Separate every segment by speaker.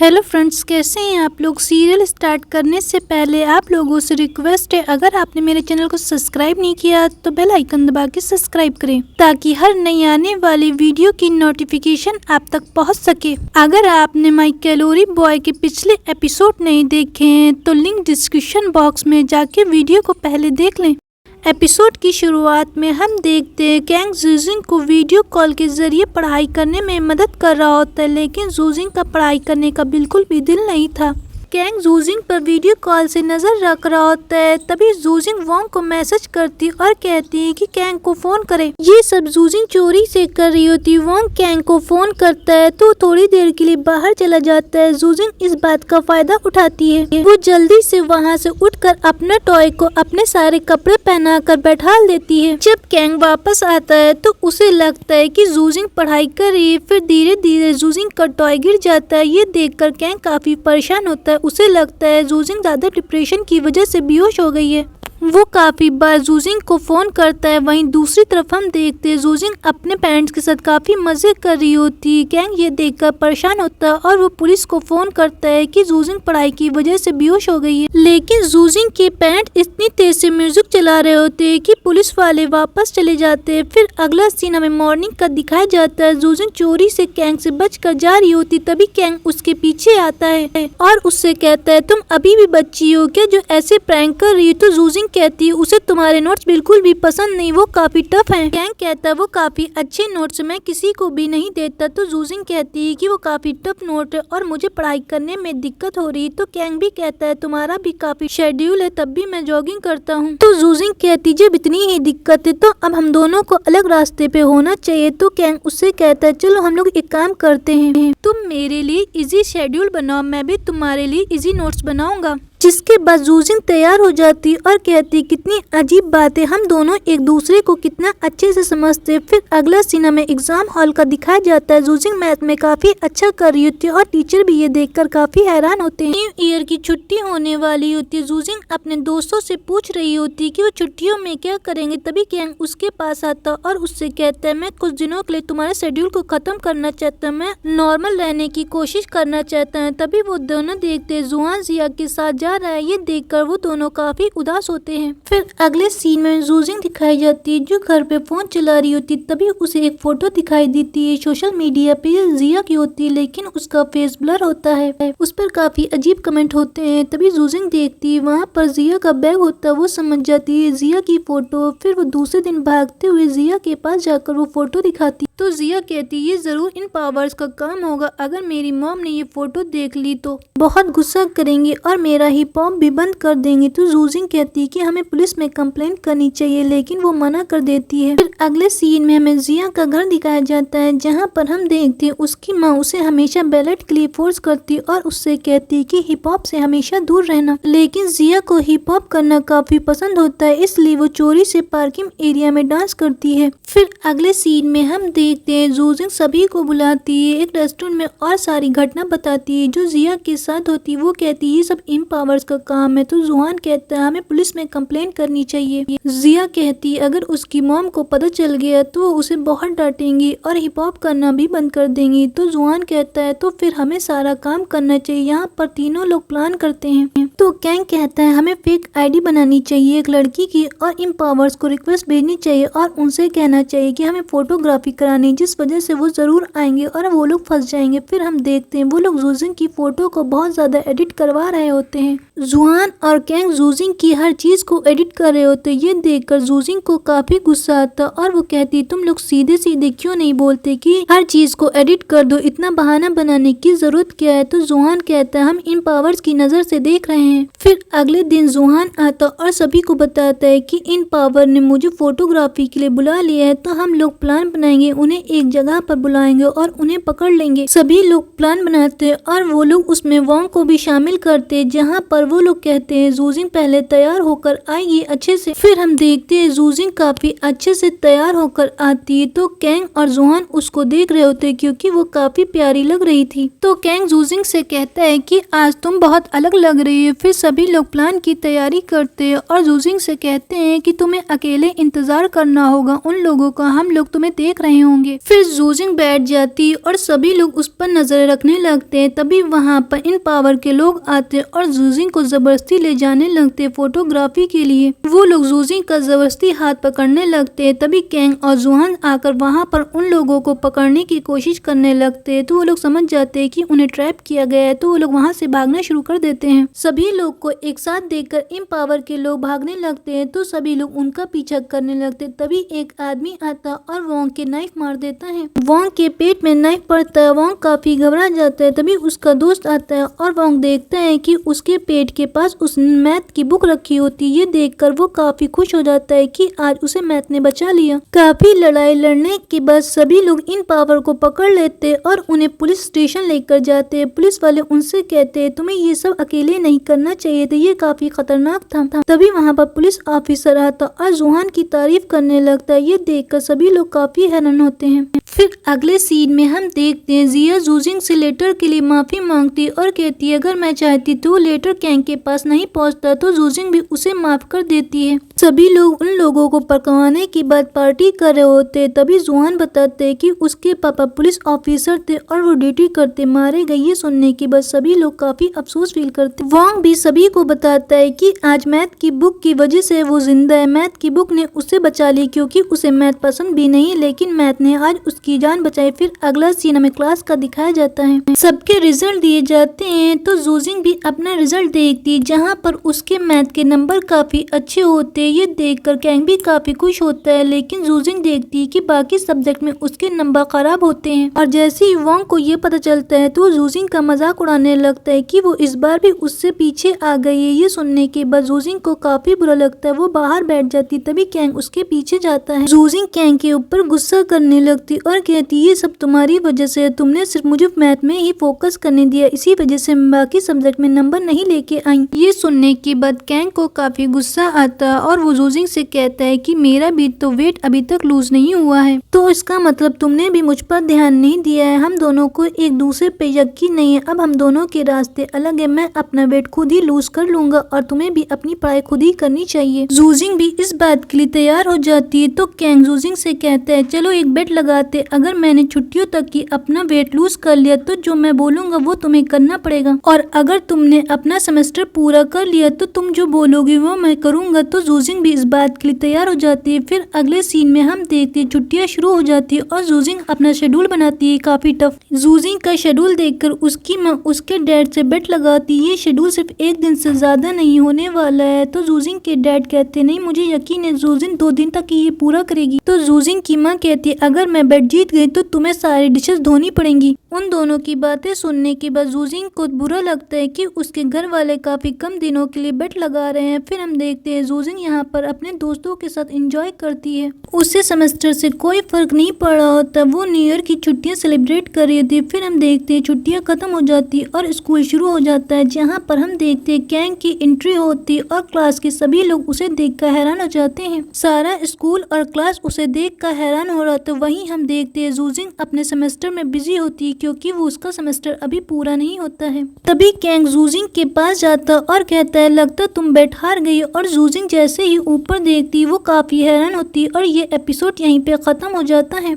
Speaker 1: Hello friends, कैसे हैं आप लोग। सीरियल स्टार्ट करने से पहले आप लोगों से रिक्वेस्ट है, अगर आपने मेरे चैनल को सब्सक्राइब नहीं किया तो बेल आइकन दबा के सब्सक्राइब करें ताकि हर नई आने वाली वीडियो की नोटिफिकेशन आप तक पहुंच सके। अगर आपने माय कैलोरी बॉय के पिछले एपिसोड नहीं देखे हैं तो लिंक डिस्क्रिप्शन बॉक्स में जाके वीडियो को पहले देख लें। एपिसोड की शुरुआत में हम देखते हैं कैंग जूजिंग को वीडियो कॉल के जरिए पढ़ाई करने में मदद कर रहा होता है, लेकिन जूजिंग का पढ़ाई करने का बिल्कुल भी दिल नहीं था। कैंग जूजिंग पर वीडियो कॉल से नजर रख रहा होता है, तभी जूजिंग वोंग को मैसेज करती और कहती है कि कैंग को फोन करे। ये सब जूजिंग चोरी से कर रही होती। वोंग कैंग को फोन करता है तो थोड़ी देर के लिए बाहर चला जाता है। जूजिंग इस बात का फायदा उठाती है। वो जल्दी से वहाँ से उठकर अपने टॉय को अपने सारे कपड़े पहनाकर बैठा देती है। जब कैंग वापस आता है तो उसे लगता है कि जूजिंग पढ़ाई कर रही है। फिर धीरे धीरे जूजिंग का टॉय गिर जाता है। ये देखकर कैंग काफी परेशान होता है। उसे लगता है जूजिंग ज्यादा डिप्रेशन की वजह से बेहोश हो गई है। वो काफी बार जूजिंग को फोन करता है। वहीं दूसरी तरफ हम देखते हैं जूजिंग अपने पेरेंट्स के साथ काफी मजे कर रही होती है। कैंग ये देखकर परेशान होता है और वो पुलिस को फोन करता है कि जूजिंग पढ़ाई की वजह से बेहोश हो गई है। लेकिन जूजिंग के पेरेंट्स इतनी तेज से म्यूजिक चला रहे होते हैं कि पुलिस वाले वापस चले जाते हैं। फिर अगला सीन हमें मॉर्निंग का दिखाया जाता है। जूजिंग चोरी से कैंग से बचकर जा रही होती, तभी कैंग उसके पीछे आता है और उससे कहता है तुम अभी भी बच्ची हो क्या जो ऐसे प्रैंक कर रही है। तो जूजिंग कहती है उसे तुम्हारे नोट्स बिल्कुल भी पसंद नहीं, वो काफी टफ हैं। कैंग कहता है वो काफी अच्छे नोट्स मैं किसी को भी नहीं देता। तो जूजिंग कहती है कि वो काफी टफ नोट है और मुझे पढ़ाई करने में दिक्कत हो रही है। तो कैंग भी कहता है तुम्हारा भी काफी शेड्यूल है, तब भी मैं जॉगिंग करता हूँ। तो जूजिंग कहती है जब इतनी ही दिक्कत है तो अब हम दोनों को अलग रास्ते पे होना चाहिए। तो कैंग उससे कहता है चलो हम लोग एक काम करते हैं, तुम मेरे लिए इजी शेड्यूल बनाओ, मैं भी तुम्हारे लिए इजी नोट्स बनाऊंगा। जिसके बाद जूजिंग तैयार हो जाती और कहती कितनी अजीब बात है, हम दोनों एक दूसरे को कितना अच्छे से समझते। फिर अगला सीन में एग्जाम हॉल का दिखाया जाता है। जूजिंग मैथ में काफी अच्छा कर रही होती है और टीचर भी ये देखकर काफी हैरान होते हैं। न्यू ईयर की छुट्टी होने वाली होती है। जूजिंग अपने दोस्तों से पूछ रही होती कि वो छुट्टियों में क्या करेंगे, तभी कैंग उसके पास आता और उससे कहता है मैं कुछ दिनों के लिए तुम्हारे शेड्यूल को खत्म करना चाहता हूँ, मैं नॉर्मल रहने की कोशिश करना चाहता हूँ। तभी वो दोनों देखते जुआन जिया के साथ रहा है। ये देखकर वो दोनों काफी उदास होते हैं। फिर अगले सीन में जूजिंग दिखाई जाती है जो घर पे फोन चला रही होती। तभी उसे एक फोटो दिखाई देती है। सोशल मीडिया पे जिया की होती है, लेकिन उसका फेस ब्लर होता है। उस पर काफी अजीब कमेंट होते हैं। तभी जूजिंग देखती है वहाँ पर जिया का बैग होता है। वो समझ जाती है जिया की फोटो। फिर वो दूसरे दिन भागते हुए जिया के पास जाकर वो फोटो दिखाती तो जिया कहती ये जरूर इन पावर्स का काम होगा, अगर मेरी मॉम ने ये फोटो देख ली तो बहुत गुस्सा करेंगे और मेरा हिप हॉप भी बंद कर देंगे। तो जूजिंग कहती कि हमें पुलिस में कंप्लेंट करनी चाहिए, लेकिन वो मना कर देती है। फिर अगले सीन में हमें जिया का घर दिखाया जाता है, जहाँ पर हम देखते हैं उसकी माँ उसे हमेशा बैलेट के लिए फोर्स करती और उससे कहती कि हिप हॉप से हमेशा दूर रहना। लेकिन जिया को हिप हॉप करना काफी पसंद होता है, इसलिए वो चोरी से पार्किंग एरिया में डांस करती है। फिर अगले सीन में हम देखते हैं जूजिंग सभी को बुलाती है एक रेस्टोरेंट में और सारी घटना बताती है जो जिया के साथ होती। वो कहती है ये सब इन पावर्स का काम है। तो जुहान कहता है हमें पुलिस में कंप्लेंट करनी चाहिए। जिया कहती है अगर उसकी मॉम को पता चल गया तो उसे बहुत डांटेंगी और हिप हॉप करना भी बंद कर देंगी। तो जुहान कहता है तो फिर हमें सारा काम करना चाहिए। यहाँ पर तीनों लोग प्लान करते हैं। तो कैंग कहता है हमें फेक आईडी बनानी चाहिए एक लड़की की और इन पावर्स को रिक्वेस्ट भेजनी चाहिए और उनसे कहना चाहिए कि हमें फोटोग्राफी करानी, जिस वजह से वो जरूर आएंगे और वो लोग फंस जाएंगे। फिर हम देखते हैं वो लोग जूजिंग की फोटो को बहुत ज्यादा एडिट करवा रहे होते हैं। जुआन और कैंग जूजिंग की हर चीज को एडिट कर रहे होते। ये देखकर जूजिंग को काफी गुस्सा आता और वो कहती तुम लोग सीधे सीधे क्यों नहीं बोलते कि हर चीज को एडिट कर दो, इतना बहाना बनाने की जरूरत क्या है। तो जुहान कहता है हम इन पावर्स की नजर से देख रहे हैं। फिर अगले दिन जुहान आता और सभी को बताता है कि इन पावर ने मुझे फोटोग्राफी के लिए बुला लिया है, तो हम लोग प्लान बनाएंगे, उन्हें एक जगह पर बुलाएंगे और उन्हें पकड़ लेंगे। सभी लोग प्लान बनाते हैं और वो लोग उसमें वोंग को भी शामिल करते हैं, जहाँ पर वो लोग कहते हैं जूजिंग पहले तैयार होकर आएगी अच्छे से। फिर हम देखते हैं जूजिंग काफी अच्छे से तैयार होकर आती है तो कैंग और जोहान उसको देख रहे होते हैं क्योंकि वो काफी प्यारी लग रही थी। तो कैंग जूजिंग से कहता है कि आज तुम बहुत अलग लग रही है। फिर सभी लोग प्लान की तैयारी करते हैं और जूजिंग से कहते हैं कि तुम्हें अकेले इंतजार करना होगा उन लोगों का, हम लोग तुम्हें देख रहे होंगे। फिर जूजिंग बैठ जाती है और सभी लोग उस पर नजर रखने लगते हैं। तभी वहाँ पर इन पावर के लोग आते हैं और जूजिंग को जबरदस्ती ले जाने लगते हैं फोटोग्राफी के लिए। वो लोग जूजिंग का जबरदस्ती हाथ पकड़ने लगते हैं। तभी कैंग और जोहान आकर वहाँ पर उन लोगों को पकड़ने की कोशिश करने लगते हैं। तो वो लोग समझ जाते हैं कि उन्हें ट्रैप किया गया है तो वो लोग वहाँ से भागना शुरू कर देते हैं। सभी लोग को एक साथ देखकर इन पावर के लोग भागने लगते हैं तो सभी लोग उनका पीछा करने लगते। तभी एक आदमी आता और वोंग के नाइफ मार देता है। वोंग के पेट में नाइफ पड़ता है। वोंग काफी घबरा जाता है। तभी उसका दोस्त आता है और वोंग देखता है कि उसके पेट के पास उस मैथ की बुक रखी होती है। ये देखकर वो काफी खुश हो जाता है कि आज उसे मैथ ने बचा लिया। काफी लड़ाई लड़ने के बाद सभी लोग इन पावर को पकड़ लेते और उन्हें पुलिस स्टेशन लेकर जाते हैं। पुलिस वाले उनसे कहते हैं तुम्हें ये सब अकेले नहीं करना चाहिए था, ये काफी खतरनाक था। तभी वहाँ पर पुलिस ऑफिसर आता और जोहान की तारीफ करने लगता है। ये देखकर सभी लोग काफी हैरान होते हैं। फिर अगले सीन में हम देखते हैं जिया जूजिंग से लेटर के लिए माफी मांगती और कहती है अगर मैं चाहती तो लेटर कैंग के पास नहीं पहुंचता तो जूजिंग भी उसे माफ कर देती है। सभी लोग उन लोगों को पकवाने के बाद पार्टी कर रहे होते। तभी जोहान बताते हैं कि उसके पापा पुलिस ऑफिसर थे और वो ड्यूटी करते मारे गए। ये सुनने के बाद सभी लोग काफी अफसोस फील करते। वोंग भी सभी को बताता है कि आज मैथ की बुक की वजह से वो जिंदा है। मैथ की बुक ने उसे बचा ली क्योंकि उसे मैथ पसंद भी नहीं, लेकिन मैथ ने आज उसकी जान बचाई। फिर अगला सीन हमें क्लास का दिखाया जाता है। सबके रिजल्ट दिए जाते हैं तो जूजिंग भी अपना रिजल्ट देखती है जहाँ पर उसके मैथ के नंबर काफी अच्छे होते हैं। ये देखकर कैंग भी काफी खुश होता है, लेकिन जूजिंग देखती है कि बाकी सब्जेक्ट में उसके नंबर खराब होते हैं। और जैसे ही वोंग को ये पता चलता है तो जूजिंग का मजाक उड़ाने लगता है कि वो इस बार भी उससे पीछे आ गई है। ये सुनने के बाद जूजिंग को काफी बुरा लगता है। वो बाहर बैठ जाती। तभी कैंग उसके पीछे जाता है। जूजिंग कैंग के ऊपर गुस्सा करने लगती और कहती ये सब तुम्हारी वजह से, तुमने सिर्फ मुझे मैथ में ही फोकस करने दिया, इसी वजह से मैं बाकी सब्जेक्ट में नंबर नहीं लेके आई। ये सुनने के बाद कैंग को काफी गुस्सा आता और वो जूजिंग से कहता है कि मेरा भी तो वेट अभी तक लूज नहीं हुआ है, तो इसका मतलब तुमने भी मुझ पर ध्यान नहीं दिया है। हम दोनों को एक दूसरे पे यकीन नहीं है। अब हम दोनों के रास्ते अलग है। मैं अपना वेट खुद ही लूज कर लूंगा और तुम्हें भी अपनी पढ़ाई खुद ही करनी चाहिए। जूजिंग भी इस बात के लिए तैयार हो जाती है तो कैंग जूजिंग से कहता है चलो एक बेट लगाते, अगर मैंने छुट्टियों तक की अपना वेट लूज कर लिया तो जो मैं बोलूंगा वो तुम्हें करना पड़ेगा, और अगर तुमने अपना सेमेस्टर पूरा कर लिया तो तुम जो बोलोगे वो मैं करूंगा। तो जूजिंग भी इस बात के लिए तैयार हो जाती है। फिर अगले सीन में हम देखते हैं छुट्टियां शुरू हो जाती है और जूजिंग अपना शेड्यूल बनाती है काफी टफ। जूजिंग का शेड्यूल देखकर उसकी माँ उसके डैड से बेट लगाती है ये शेड्यूल सिर्फ एक दिन से ज्यादा नहीं होने वाला है। तो जूजिंग के डैड कहते नहीं मुझे यकीन है जूजिंग 2 दिन तक ये पूरा करेगी। तो जूजिंग की माँ कहती है अगर मैं बेट जीत गई तो तुम्हें सारी डिशेस धोनी पड़ेंगी। उन दोनों की बातें सुनने के बाद जूजिंग को बुरा लगता है कि उसके घर वाले काफी कम दिनों के लिए बेट लगा रहे हैं। फिर हम देखते हैं जूजिंग यहाँ पर अपने दोस्तों के साथ एंजॉय करती है। उसे सेमेस्टर से कोई फर्क नहीं पड़ा होता। वो न्यू ईयर की छुट्टियां सेलिब्रेट कर रही थी। फिर हम देखते हैं छुट्टियां खत्म हो जाती है और स्कूल शुरू हो जाता है, जहाँ पर हम देखते हैं कैंग की एंट्री होती है और क्लास के सभी लोग उसे देखकर हैरान हो जाते हैं। सारा स्कूल और क्लास उसे देखकर हैरान हो रहा था। वहीं हम देखते हैं जूजिंग अपने सेमेस्टर में बिजी होती है क्योंकि वो उसका सेमेस्टर अभी पूरा नहीं होता है। तभी कैंग जूजिंग के पास जाता और कहता है लगता तुम बेट हार गई, और जूजिंग जैसे ही ऊपर देखती वो काफी हैरान होती और ये एपिसोड यहीं पे खत्म हो जाता है।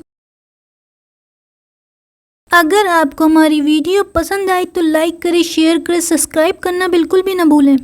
Speaker 1: अगर आपको हमारी वीडियो पसंद आई तो लाइक करें, शेयर करें, सब्सक्राइब करना बिल्कुल भी ना भूलें।